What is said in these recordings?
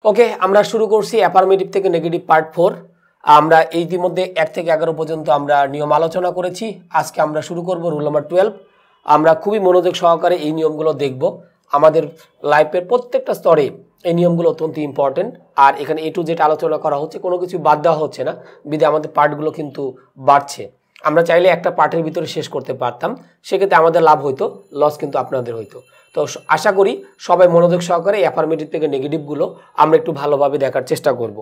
ওকে, আমরা শুরু করছি অ্যাফার্মেটিভ থেকে নেগেটিভ পার্ট 4। আমরা ইতিমধ্যে 1 থেকে 11 পর্যন্ত আমরা নিয়ম আলোচনা করেছি। আজকে আমরা শুরু করব রুল নাম্বার 12। আমরা খুবই মনোযোগ সহকারে এই নিয়মগুলো দেখব। আমাদের লাইফের প্রত্যেকটা স্তরে এই নিয়মগুলো অত্যন্ত ইম্পর্টেন্ট। আর এখানে এ টু জেড আলোচনা করা হচ্ছে, কোনো কিছু বাদ দেওয়া হচ্ছে না, বিধায় আমাদের পার্টগুলো কিন্তু বাড়ছে। আমরা চাইলে একটা পার্টের ভিতরে শেষ করতে পারতাম, সেক্ষেত্রে আমাদের লাভ হইতো, লস কিন্তু আপনাদের হইতো। তো আশা করি সবাই মনোযোগ সহকারে অ্যাফার্মেটিভ থেকে নেগেটিভগুলো আমরা একটু ভালোভাবে দেখার চেষ্টা করব।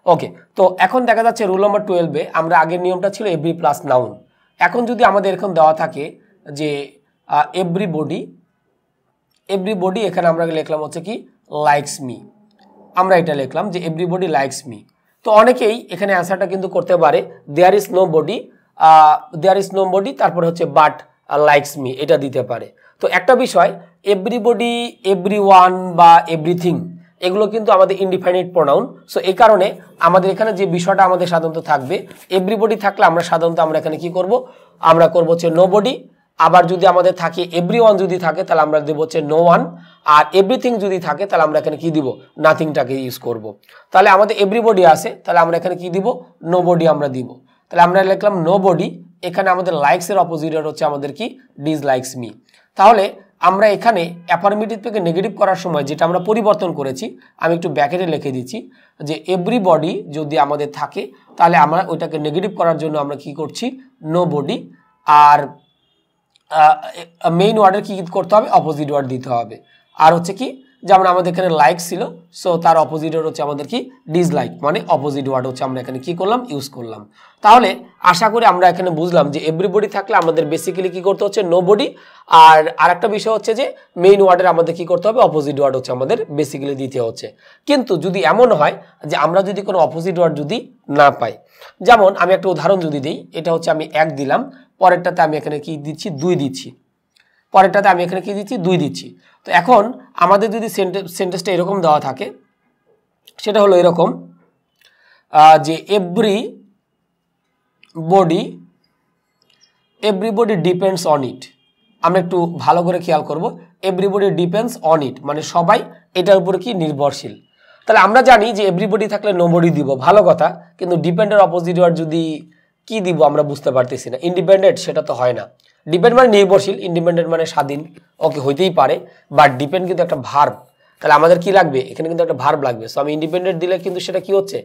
ওকে, তো এখন দেখা যাচ্ছে রুল নাম্বার 12-এ আমরা আগের নিয়মটা ছিল এভরি প্লাস নাউন। এখন যদি আমাদের এরকম দেওয়া থাকে যে এভরিবডি, এখানে আমরা লিখলাম হচ্ছে কি লাইকস মি। আমরা এটা লিখলাম যে এভরিবডি লাইকস মি। তো অনেকেই এখানে অ্যান্সারটা কিন্তু করতে পারে দেয়ার ইজ নো বডি, তারপরে হচ্ছে বাট লাইকস মি, এটা দিতে পারে। তো একটা বিষয়, এভরিবডি, এভরিওয়ান বা এভরিথিং, এগুলো কিন্তু আমাদের ইনডিফাইনাইট প্রোনাউন। সো এই কারণে আমাদের এখানে যে বিষয়টা আমাদের সাধারণত থাকবে, এভরিবডি থাকলে আমরা সাধারণত আমরা এখানে কি করব, আমরা করব হচ্ছে নো বডি। আবার যদি আমাদের থাকে এভরিওয়ান যদি থাকে তাহলে আমরা দেবো হচ্ছে নো ওয়ান। আর এভরিথিং যদি থাকে তাহলে আমরা এখানে কি দিব, নাথিংটাকে ইউজ করব। তাহলে আমাদের এভরিবডি আছে, তাহলে আমরা এখানে কি দিব, নো বডি আমরা দিব। তাহলে আমরা লিখলাম নো বডি। এখানে আমাদের লাইকসের অপোজিট হচ্ছে আমাদের কি ডিসলাইকস মি। তাহলে আমরা এখানে অ্যাফার্মেটিভ থেকে নেগেটিভ করার সময় যেটা আমরা পরিবর্তন করেছি, আমি একটু ব্র্যাকেটে লিখে দিচ্ছি যে এভরিবডি যদি আমাদের থাকে তাহলে আমরা ওইটাকে নেগেটিভ করার জন্য আমরা কি করছি, নো বডি। আর মেইন ওয়ার্ডের কি করতে হবে, অপোজিট ওয়ার্ড দিতে হবে। আর হচ্ছে কি, যেমন আমাদের এখানে লাইক ছিল, সো তার অপোজিট ওয়ার্ড হচ্ছে আমাদের কি ডিসলাইক, মানে অপোজিট ওয়ার্ড হচ্ছে আমরা এখানে কি করলাম, ইউজ করলাম। তাহলে আশা করি আমরা এখানে বুঝলাম যে এভরিবডি থাকলে আমাদের বেসিক্যালি কি করতে হচ্ছে, নো বডি। আর আরেকটা বিষয় হচ্ছে যে মেইন ওয়ার্ডের আমাদের কি করতে হবে, অপোজিট ওয়ার্ড হচ্ছে আমাদের বেসিক্যালি দিতে হচ্ছে। কিন্তু যদি এমন হয় যে আমরা যদি কোনো অপোজিট ওয়ার্ড যদি না পাই, যেমন আমি একটা উদাহরণ যদি দিই, এটা হচ্ছে আমি 1 দিলাম, পরেরটাতে আমি এখানে কি দিচ্ছি, 2 দিচ্ছি, পরেরটাতে আমি এখানে কি দিচ্ছি, 2 দিচ্ছি। তো এখন আমাদের যদি সেন্টেন্সটা এরকম দেওয়া থাকে, সেটা হলো এরকম যে এভরিবডি ডিপেন্ডস অন ইট। আমরা একটু ভালো করে খেয়াল করব, এভরিবডি ডিপেন্ডস অন ইট মানে সবাই এটার উপরে কি নির্ভরশীল। তাহলে আমরা জানি যে এভরিবডি থাকলে নোবডি দিব, ভালো কথা, কিন্তু ডিপেন্ডের অপোজিট ওয়ার্ড যদি কি দিব আমরা বুঝতে পারতেছি না। ইন্ডিপেন্ডেন্ট সেটা তো হয় না, ডিপেন্ড মানে নির্ভরশীল, ইন্ডিপেন্ডেন্ট মানে স্বাধীন, ওকে হইতেই পারে, বাট ডিপেন্ড কিন্তু একটা ভার্ব। তাহলে আমাদের কি লাগবে, এখানে কিন্তু একটা ভার্ব লাগবে। সো আমি ইন্ডিপেন্ডেন্ট দিলে কিন্তু সেটা কি হচ্ছে,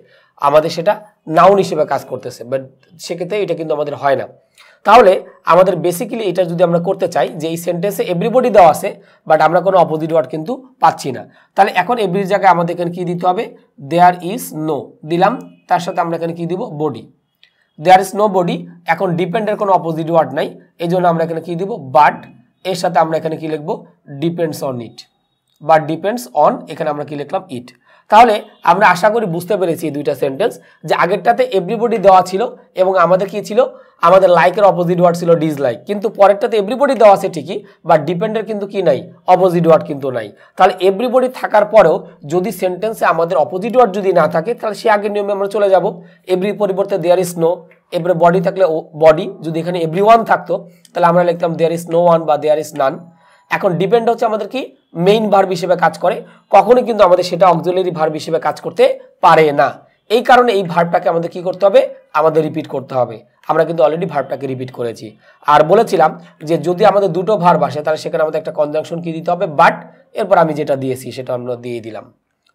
আমাদের সেটা নাউন হিসেবে কাজ করতেছে, বাট সেক্ষেত্রে এটা কিন্তু আমাদের হয় না। তাহলে আমাদের বেসিক্যালি এটা যদি আমরা করতে চাই যে এই সেন্টেন্সে এভরিবডি দেওয়া আছে, বাট আমরা কোনো অপোজিট ওয়ার্ড কিন্তু পাচ্ছি না, তাহলে এখন এভরির জায়গায় আমাদের এখানে কি দিতে হবে, দেয়ার ইজ নো দিলাম, তার সাথে আমরা এখানে কি দিব, body. There is no body, এখন ডিপেন্ডের কোনো অপোজিট ওয়ার্ড নাই, এই জন্য আমরা এখানে কি দিব, বাট। এর সাথে আমরা এখানে কি লিখবো, depends on it, but depends on, এখানে আমরা কি লিখলাম, ইট। তাহলে আমরা আশা করি বুঝতে পেরেছি এই দুইটা সেন্টেন্স, যে আগেরটাতে এভরিবডি দেওয়া ছিল এবং আমাদের কি ছিল, আমাদের লাইকের অপোজিট ওয়ার্ড ছিল ডিসলাইক, কিন্তু পরেরটাতে এভরিবডি দেওয়া আছে ঠিকই, বাট ডিপেন্ডের কিন্তু কি নাই, অপোজিট ওয়ার্ড কিন্তু নাই। তাহলে এভরিবডি থাকার পরেও যদি সেন্টেন্সে আমাদের অপোজিট ওয়ার্ড যদি না থাকে, তাহলে সে আগের নিয়মে আমরা চলে যাব, এভরি পরিবর্তে দেয়ার ইজ নো, এবারে বডি থাকলে বডি, যদি এখানে এভরিওয়ান থাকতো তাহলে আমরা লিখতাম দেয়ার ইজ নো ওয়ান বা দেয়ার ইজ নান। এখন ডিপেন্ড হচ্ছে আমাদের কি মেইন ভার্ব হিসেবে কাজ করে, কখনোই কিন্তু আমাদের সেটা অক্সিলারি ভার্ব হিসেবে কাজ করতে পারে না। এই কারণে এই ভার্বটাকে আমাদের কি করতে হবে, আমাদের রিপিট করতে হবে। আমরা কিন্তু অলরেডি ভার্বটাকে রিপিট করেছি, আর বলেছিলাম যে যদি আমাদের দুটো ভার্ব আসে তাহলে সেখানে আমাদের একটা কনজাংশন কি দিতে হবে, বাট। এরপর আমি যেটা দিয়েছি সেটা আমরা দিয়ে দিলাম।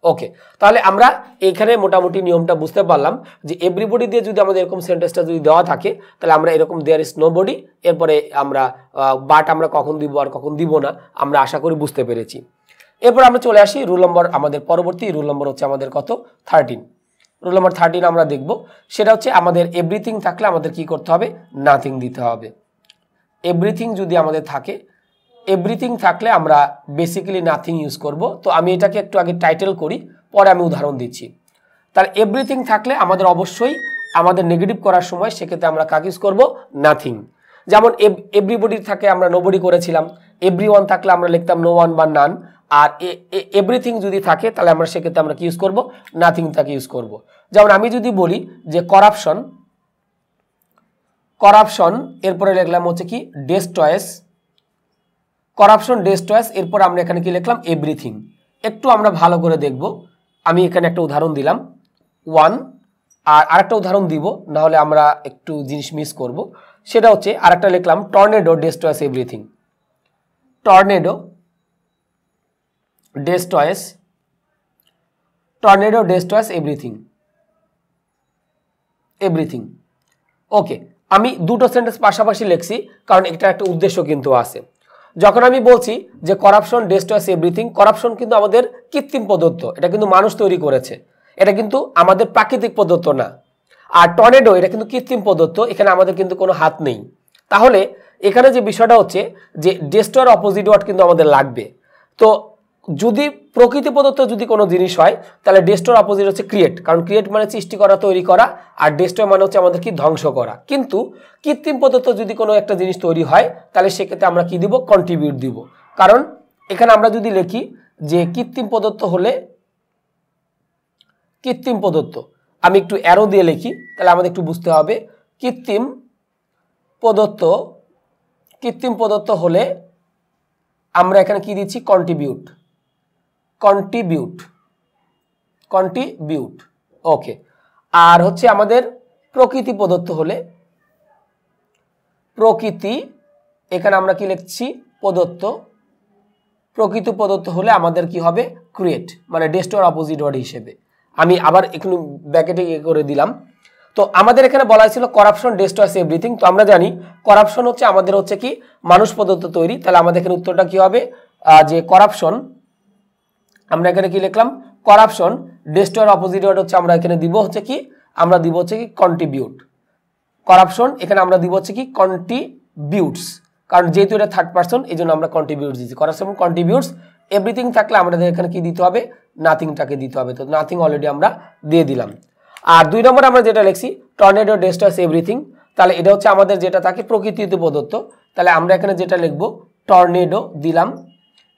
ওকে, তাহলে আমরা এইখানে মোটামুটি নিয়মটা বুঝতে পারলাম যে এভরিবডি দিয়ে যদি আমাদের এরকম সেন্টেন্সটা যদি দেওয়া থাকে, তাহলে আমরা এরকম দেয়ার ইজ নো বডি, এরপরে আমরা বাট আমরা কখন দিব আর কখন দিব না আমরা আশা করি বুঝতে পেরেছি। এরপর আমরা চলে আসি রুল নম্বর, আমাদের পরবর্তী রুল নম্বর হচ্ছে আমাদের কত, 13। রুল নম্বর 13 আমরা দেখব, সেটা হচ্ছে আমাদের এভরিথিং থাকলে আমাদের কি করতে হবে, নাথিং দিতে হবে। এভরিথিং যদি আমাদের থাকে, এভরিথিং থাকলে আমরা বেসিক্যালি নাথিং ইউজ করব। তো আমি এটাকে একটু আগে টাইটেল করি, পরে আমি উদাহরণ দিচ্ছি। তাহলে এভরিথিং থাকলে আমাদের অবশ্যই আমাদের নেগেটিভ করার সময় সেক্ষেত্রে আমরা কাকে ইউজ করব, নাথিং। যেমন এভরিবডি থাকে আমরা নোবডি করেছিলাম, এভরিওয়ান থাকলে আমরা লিখতাম নো ওয়ান বা নান, আর এভরিথিং যদি থাকে তাহলে আমরা সেক্ষেত্রে আমরা কি ইউজ করব, নাথিং তাকে ইউজ করব। যেমন আমি যদি বলি যে করাপশন, এরপরে লিখলাম হচ্ছে কি ডেস্ট্রয়েস, করাপশন ডেস্ট্রয়েস, এরপর আমরা এখানে কি লিখলাম, এভরিথিং। একটু আমরা ভালো করে দেখব আমি এখানে একটা উদাহরণ দিলাম 1 আর আরেকটা উদাহরণ দিব, না হলে আমরা একটু জিনিস মিস করব। সেটা হচ্ছে আরেকটা লিখলাম tornado destroys everything. Tornado destroys everything. Okay, আমি দুটো সেন্টেন্স পাশাপাশি লিখছি কারণ এটা একটা উদ্দেশ্য কিন্তু আছে। যখন আমি বলছি যে করাপশন ডেস্ট্রয়স এভরিথিং, করাপশন কিন্তু আমাদের কৃত্রিম প্রদত্ত, এটা কিন্তু মানুষ তৈরি করেছে, এটা কিন্তু আমাদের প্রাকৃতিক প্রদত্ত না। আর টর্নেডো এটা কিন্তু কৃত্রিম প্রদত্ত, এখানে আমাদের কিন্তু কোনো হাত নেই। তাহলে এখানে যে বিষয়টা হচ্ছে যে ডেস্ট্রয়ের অপোজিট ওয়ার্ড কিন্তু আমাদের লাগবে। তো যদি প্রকৃতি প্রদত্ত যদি কোনো জিনিস হয় তাহলে ডেস্ট্রয়ের অপোজিট হচ্ছে ক্রিয়েট, কারণ ক্রিয়েট মানে সৃষ্টি করা, তৈরি করা, আর ডেস্ট্রয় মানে হচ্ছে আমাদের কি ধ্বংস করা। কিন্তু কৃত্রিম প্রদত্ত যদি কোনো একটা জিনিস তৈরি হয় তাহলে সেক্ষেত্রে আমরা কি দিব, কন্ট্রিবিউট দিব। কারণ এখানে আমরা যদি লিখি যে কৃত্রিম প্রদত্ত হলে, কৃত্রিম প্রদত্ত, আমি একটু অ্যারো দিয়ে লিখি তাহলে আমাদের একটু বুঝতে হবে। কৃত্রিম প্রদত্ত হলে আমরা এখানে কি দিচ্ছি, কন্ট্রিবিউট। ওকে, আর হচ্ছে আমাদের প্রকৃতি প্রদত্ত হলে, প্রকৃতি, এখানে আমরা কি লিখছি প্রকৃতি প্রদত্ত হলে আমাদের কি হবে, ক্রিয়েট, মানে ডেস্ট্রয়ের অপোজিট ওয়ার্ড হিসেবে। আমি আবার একটু ব্র্যাকেটে করে দিলাম। তো আমাদের এখানে বলা হয়েছিল করাপশন ডেস্ট্রয়স এভরিথিং। তো আমরা জানি করাপশন হচ্ছে আমাদের হচ্ছে কি মানুষ প্রদত্ত তৈরি, তাহলে আমাদের এখানে উত্তরটা কি হবে, যে করাপশন, আমরা এখানে কি লিখলাম, করাপশন ডেস্ট্রয়ের অপোজিট ওয়ার্ড হচ্ছে আমরা এখানে দিব হচ্ছে কি, আমরা দিব হচ্ছে কি কন্ট্রিবিউট। করাপশন এখানে আমরা দিব হচ্ছে কি কন্ট্রিবিউটস, কারণ যেহেতু এটা থার্ড পারসন এই জন্য আমরা কন্ট্রিবিউটস দিচ্ছি। করাপশন কন্ট্রিবিউটস, এভরিথিং থাকলে আমাদের এখানে কি দিতে হবে, নাথিংটাকে দিতে হবে। তো নাথিং অলরেডি আমরা দিয়ে দিলাম। আর 2 নম্বর আমরা যেটা লিখছি টর্নেডো ডেস্ট্রয়স এভরিথিং, তাহলে এটা হচ্ছে আমাদের যেটা থাকে প্রকৃতিতে প্রদত্ত, তাহলে আমরা এখানে যেটা লিখবো টর্নেডো দিলাম,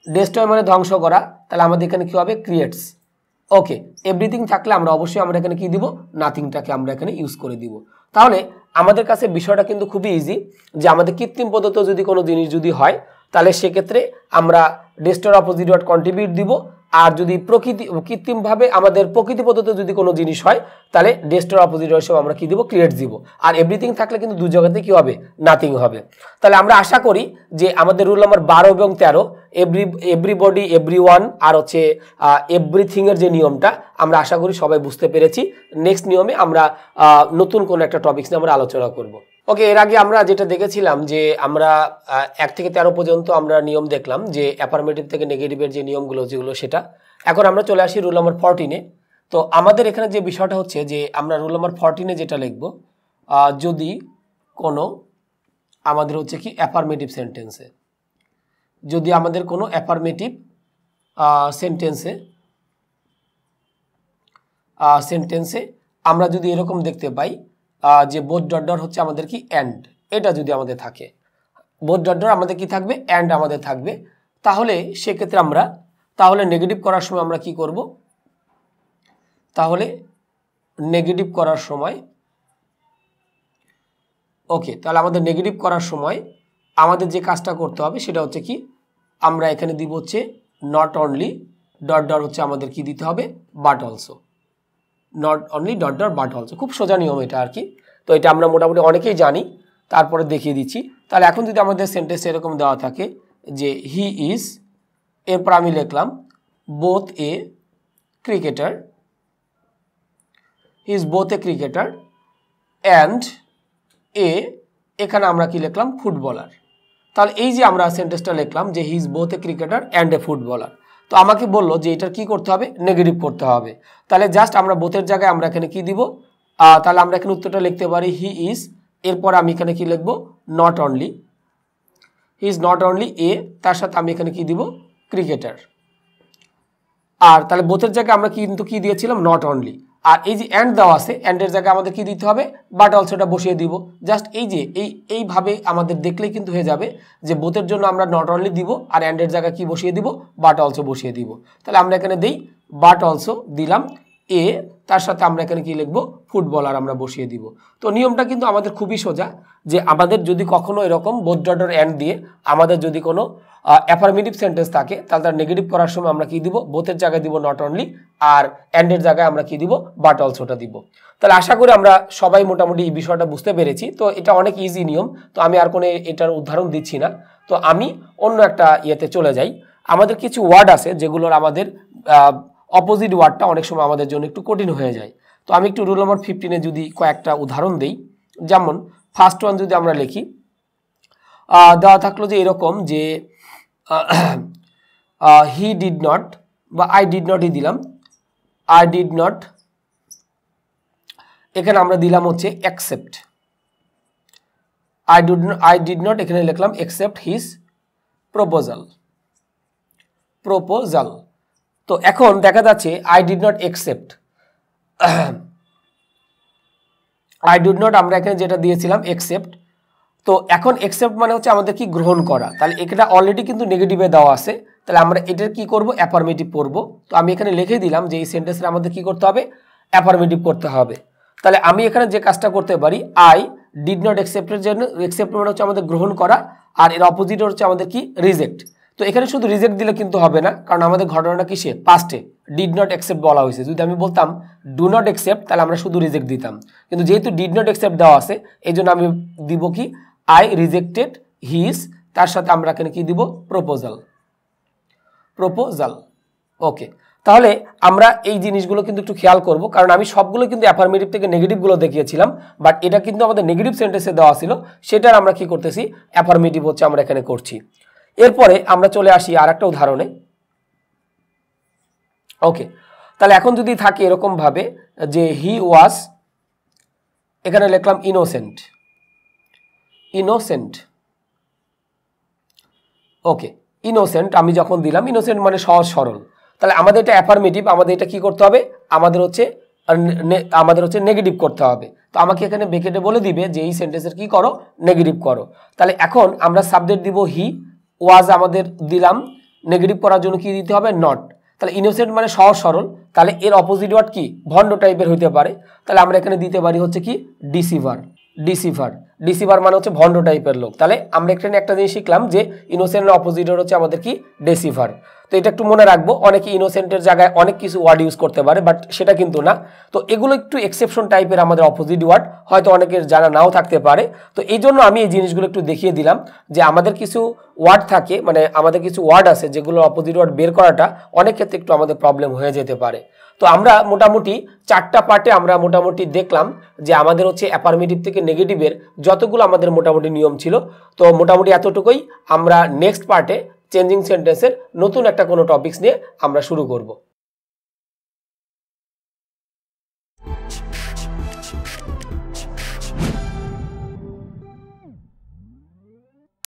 ডেস্ট্রয় মানে ধ্বংস করা, তাহলে আমাদের এখানে কি হবে, ক্রিয়েটস। ওকে, এভরিথিং থাকলে আমরা অবশ্যই আমরা এখানে কি দিব, নাথিংটাকে আমরা এখানে ইউজ করে দিব। তাহলে আমাদের কাছে বিষয়টা কিন্তু খুবই ইজি, যে আমাদের কৃত্রিম প্রদত্ত যদি কোনো জিনিস যদি হয় তাহলে সেক্ষেত্রে আমরা ডেস্ট্রয়ের অপোজিট ওয়ার্ড কন্ট্রিবিউট দিব, আর যদি কৃত্রিমভাবে আমাদের প্রকৃতি প্রদত্ত যদি কোনো জিনিস হয় তাহলে ডেস্ট্রয়ের অপোজিট ওয়ার্ড হিসেবে আমরা কি দিব, ক্রিয়েট দিব। আর এভরিথিং থাকলে কিন্তু দুই জায়গাতে কি হবে, নাথিং হবে। তাহলে আমরা আশা করি যে আমাদের রুল নাম্বার 12 এবং 13 এভরিবডি, এভরিওয়ান আর হচ্ছে এভরিথিং এর যে নিয়মটা আমরা আশা করি সবাই বুঝতে পেরেছি। নেক্সট নিয়মে আমরা নতুন কোনো একটা টপিক নিয়ে আমরা আলোচনা করব। ওকে, এর আগে আমরা যেটা দেখেছিলাম যে আমরা 1 থেকে 13 পর্যন্ত আমরা নিয়ম দেখলাম, যে অ্যাফার্মেটিভ থেকে নেগেটিভের যে নিয়মগুলো যেগুলো সেটা। এখন আমরা চলে আসি রুল নাম্বার 14-এ। তো আমাদের এখানে যে বিষয়টা হচ্ছে যে আমরা রুল নাম্বার 14-এ যেটা লিখব, যদি কোনো আমাদের হচ্ছে কি অ্যাফার্মেটিভ সেন্টেন্সে, যদি আমাদের কোনো অ্যাফার্মেটিভ সেন্টেন্সে আমরা যদি এরকম দেখতে পাই যে বোথ ডট হচ্ছে আমাদের কি অ্যান্ড, এটা যদি আমাদের থাকে, বোথ ডট আমাদের কি থাকবে, অ্যান্ড আমাদের থাকবে, তাহলে সেক্ষেত্রে আমরা নেগেটিভ করার সময় আমরা কি করব, তাহলে নেগেটিভ করার সময়, ওকে, তাহলে আমাদের নেগেটিভ করার সময় আমাদের যে কাজটা করতে হবে সেটা হচ্ছে কি, আমরা এখানে দিব হচ্ছে নট অনলি ডট হচ্ছে আমাদের কি দিতে হবে, but also, not only dot but also. খুব সোজা নিয়ম এটা আর কি। তো এটা আমরা মোটামুটি অনেকেই জানি, তারপরে দেখিয়ে দিচ্ছি। তাহলে এখন যদি আমাদের সেন্টেন্স এরকম দেওয়া থাকে যে হি ইজ, এরপর আমি লিখলাম both a cricketer, he is both a cricketer and a, এখানে আমরা কি লিখলাম, ফুটবলার। তাহলে এই যে আমরা সেন্টেন্সটা লিখলাম যে হি is both a cricketer and A footballer, তো আমাকে বললো যে এটার কি করতে হবে, নেগেটিভ করতে হবে। তাহলে জাস্ট আমরা বোথের জায়গায় আমরা এখানে কি দিব, তাহলে আমরা এখানে উত্তরটা লিখতে পারি হি ইজ, এরপর আমি এখানে কি লিখবো, not only, he is not only a, তার সাথে আমি এখানে কি দিব, ক্রিকেটার। আর তাহলে বোথের জায়গায় আমরা কিন্তু কি দিয়েছিলাম, নট অনলি। আর এই যে অ্যান্ড দেওয়া আছে, অ্যান্ডের জায়গায় আমাদের কি দিতে হবে, বাট অলসোটা বসিয়ে দিব। জাস্ট এই যে এইভাবে আমাদের দেখলেই কিন্তু হয়ে যাবে যে বোথের জন্য আমরা নট অনলি দিব, আর অ্যান্ডের জায়গায় কি বসিয়ে দিব, বাট অলসো বসিয়ে দিব। তাহলে আমরা এখানে দিই বাট অলসো দিলাম, এ তার সাথে আমরা এখানে কি লিখবো ফুটবলার আমরা বসিয়ে দিব। তো নিয়মটা কিন্তু আমাদের খুবই সোজা, যে আমাদের যদি কখনো এরকম বোথ ডট অর এন্ড দিয়ে আমাদের যদি কোনো অ্যাফার্মেটিভ সেন্টেন্স থাকে তাহলে তার নেগেটিভ করার সময় আমরা কি দিব, বোথের জায়গায় দিব নট অনলি, আর এন্ডের জায়গায় আমরা কি দিব, বাট অলসোটা দিব। তাহলে আশা করি আমরা সবাই মোটামুটি এই বিষয়টা বুঝতে পেরেছি। তো এটা অনেক ইজি নিয়ম, তো আমি আর কোনো এটার উদাহরণ দিচ্ছি না। তো আমি অন্য একটা ইয়েতে চলে যাই। আমাদের কিছু ওয়ার্ড আছে যেগুলোর আমাদের অপোজিট ওয়ার্ডটা অনেক সময় আমাদের জন্য একটু কঠিন হয়ে যায়। তো আমি একটু রুল নম্বর 15-এ যদি কয়েকটা উদাহরণ দিই, যেমন ফার্স্ট ওয়ান যদি আমরা লিখি, দেওয়া থাকলো যে এরকম যে হি ডিড নট, বা আই ডিড নটই দিলাম, আই ডিড নট, এখানে আমরা দিলাম হচ্ছে অ্যাকসেপ্ট, আই ডিড নট এখানে লিখলাম অ্যাকসেপ্ট হিজ প্রপোজাল, প্রপোজাল। তো এখন দেখা যাচ্ছে I did not accept, I did not আমরা এখানে যেটা দিয়েছিলাম অ্যাকসেপ্ট। তো এখন অ্যাকসেপ্ট মানে হচ্ছে আমাদের কি গ্রহণ করা, তাহলে এটা অলরেডি কিন্তু নেগেটিভে দেওয়া আছে, তাহলে আমরা এটার কি করব, অ্যাফার্মেটিভ করব। তো আমি এখানে লিখে দিলাম যে এই সেন্টেন্সে আমাদের কি করতে হবে, অ্যাফার্মেটিভ করতে হবে। তাহলে আমি এখানে যে কাজটা করতে পারি, আই ডিড নট অ্যাকসেপ্টের জন্য, অ্যাকসেপ্ট মানে হচ্ছে আমাদের গ্রহণ করা, আর এর অপোজিট হচ্ছে আমাদের কি, রিজেক্ট। তো এখানে শুধু রিজেক্ট দিলে কিন্তু হবে না, কারণ আমাদের ঘটনাটা কিসে, পাস্টে, ডিড নট অ্যাকসেপ্ট বলা হয়েছে। যদি আমি বলতাম ডু নট অ্যাকসেপ্ট তাহলে আমরা শুধু রিজেক্ট দিতাম, কিন্তু যেহেতু ডিড নট অ্যাকসেপ্ট দেওয়া আছে এই জন্য আমি দিব কি, আই রিজেক্টেড হিজ, তার সাথে আমরা এখানে কি দিব, প্রপোজাল, প্রপোজাল। ওকে, তাহলে আমরা এই জিনিসগুলো কিন্তু একটু খেয়াল করব, কারণ আমি সবগুলো কিন্তু অ্যাফার্মেটিভ থেকে নেগেটিভগুলো দেখিয়েছিলাম, বাট এটা কিন্তু আমাদের নেগেটিভ সেন্টেন্সে দেওয়া ছিল, সেটার আমরা কি করতেছি, অ্যাফার্মেটিভ হচ্ছে আমরা এখানে করছি। এরপরে আমরা চলে আসি আর একটা উদাহরণে। ওকে, তাহলে এখন যদি থাকে এরকম ভাবে যে হি ওয়াজ, এখানে লিখলাম ইনোসেন্ট, ইনোসেন্ট। ওকে, ইনোসেন্ট আমি যখন দিলাম, ইনোসেন্ট মানে সহজ সরল, তাহলে আমাদের এটা অ্যাফার্মেটিভ, আমাদের এটা কি করতে হবে, আমাদের হচ্ছে নেগেটিভ করতে হবে। তো আমাকে এখানে ব্র্যাকেটে বলে দিবে যে এই সেন্টেন্সের কি করো, নেগেটিভ করো। তাহলে এখন আমরা সাবজেক্ট দিব হি, ওয়াজ আমাদের দিলাম, নেগেটিভ করার জন্য কি দিতে হবে, নট। তাহলে ইনোসেন্ট মানে সহজ সরল, তাহলে এর অপোজিট ওয়ার্ড কি, ভণ্ড টাইপের হইতে পারে। তাহলে আমরা এখানে দিতে পারি হচ্ছে কি, ডিসিভার, ডিসিভার, ডিসিভার মানে হচ্ছে ভণ্ড টাইপের লোক। তাহলে আমরা এখানে একটা জিনিস শিখলাম যে ইনোসেন্টের অপোজিট হচ্ছে আমাদের কি, ডেসিভার। তো এটা একটু মনে রাখবো, অনেকে ইনোসেন্টের জায়গায় অনেক কিছু ওয়ার্ড ইউজ করতে পারে, বাট সেটা কিন্তু না। তো এগুলো একটু এক্সেপশন টাইপের আমাদের অপোজিট ওয়ার্ড, হয়তো অনেকের জানা নাও থাকতে পারে। তো এই জন্য আমি এই জিনিসগুলো একটু দেখিয়ে দিলাম যে আমাদের কিছু ওয়ার্ড থাকে, মানে আমাদের কিছু ওয়ার্ড আছে যেগুলো অপোজিট ওয়ার্ড বের করাটা অনেক ক্ষেত্রে একটু আমাদের প্রবলেম হয়ে যেতে পারে। তো আমরা মোটামুটি 4টা পার্টে আমরা মোটামুটি দেখলাম যে আমাদের হচ্ছে অ্যাফার্মেটিভ থেকে নেগেটিভের যতগুলো আমাদের মোটামুটি নিয়ম ছিল। তো মোটামুটি এতটুকুই, আমরা নেক্সট পার্টে চেঞ্জিং সেন্টেন্সের নতুন একটা কোনো টপিকস নিয়ে আমরা শুরু করব।